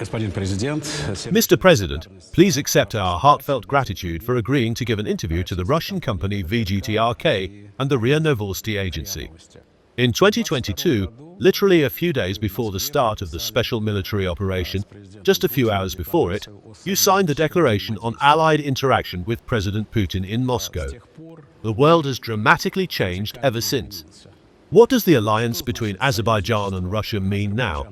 Mr. President, please accept our heartfelt gratitude for agreeing to give an interview to the Russian company VGTRK and the RIA Novosti agency. In 2022, literally a few days before the start of the special military operation, just a few hours before it, you signed the declaration on Allied interaction with President Putin in Moscow. The world has dramatically changed ever since. What does the alliance between Azerbaijan and Russia mean now?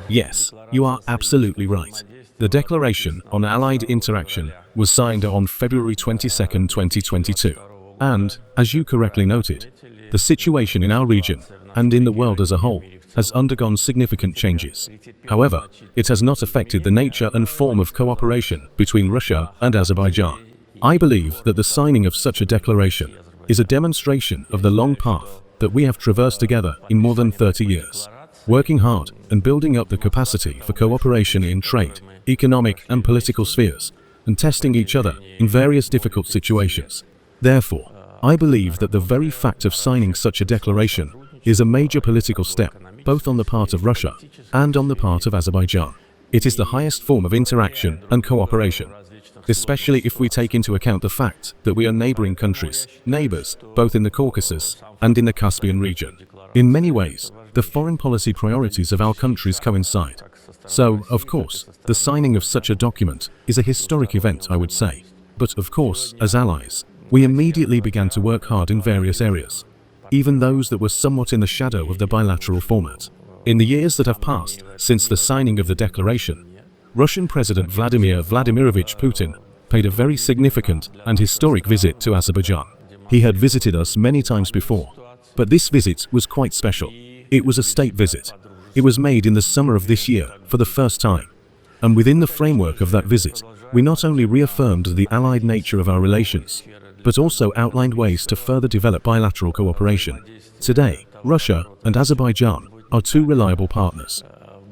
Yes, you are absolutely right. The Declaration on Allied Interaction was signed on February 22, 2022. And, as you correctly noted, the situation in our region, and in the world as a whole, has undergone significant changes. However, it has not affected the nature and form of cooperation between Russia and Azerbaijan. I believe that the signing of such a declaration is a demonstration of the long path that we have traversed together in more than 30 years, working hard and building up the capacity for cooperation in trade, economic and political spheres, and testing each other in various difficult situations. Therefore, I believe that the very fact of signing such a declaration is a major political step, both on the part of Russia and on the part of Azerbaijan. It is the highest form of interaction and cooperation, especially if we take into account the fact that we are neighboring countries, neighbors, both in the Caucasus and in the Caspian region. In many ways, the foreign policy priorities of our countries coincide. So, of course, the signing of such a document is a historic event, I would say. But of course, as allies, we immediately began to work hard in various areas, even those that were somewhat in the shadow of the bilateral format. In the years that have passed since the signing of the declaration, Russian President Vladimir Vladimirovich Putin paid a very significant and historic visit to Azerbaijan. He had visited us many times before, but this visit was quite special. It was a state visit. It was made in the summer of this year for the first time. And within the framework of that visit, we not only reaffirmed the allied nature of our relations, but also outlined ways to further develop bilateral cooperation. Today, Russia and Azerbaijan are two reliable partners.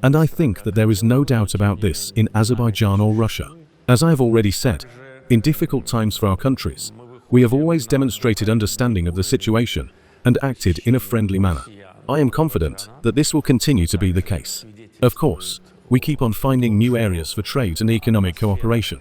And I think that there is no doubt about this in Azerbaijan or Russia. As I have already said, in difficult times for our countries, we have always demonstrated understanding of the situation and acted in a friendly manner. I am confident that this will continue to be the case. Of course, we keep on finding new areas for trade and economic cooperation.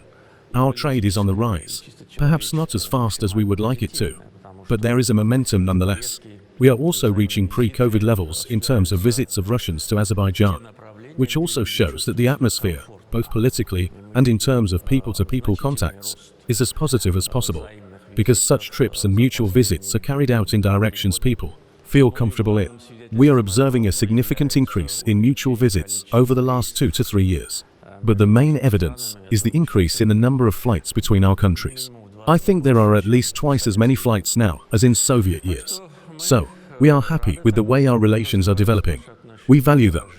Our trade is on the rise, perhaps not as fast as we would like it to, but there is a momentum nonetheless. We are also reaching pre-COVID levels in terms of visits of Russians to Azerbaijan, which also shows that the atmosphere, both politically and in terms of people-to-people contacts, is as positive as possible, because such trips and mutual visits are carried out in directions people feel comfortable in. We are observing a significant increase in mutual visits over the last 2 to 3 years, but the main evidence is the increase in the number of flights between our countries. I think there are at least twice as many flights now as in Soviet years. So, we are happy with the way our relations are developing. We value them,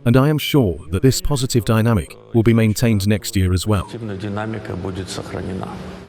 and I am sure that this positive dynamic will be maintained next year as well.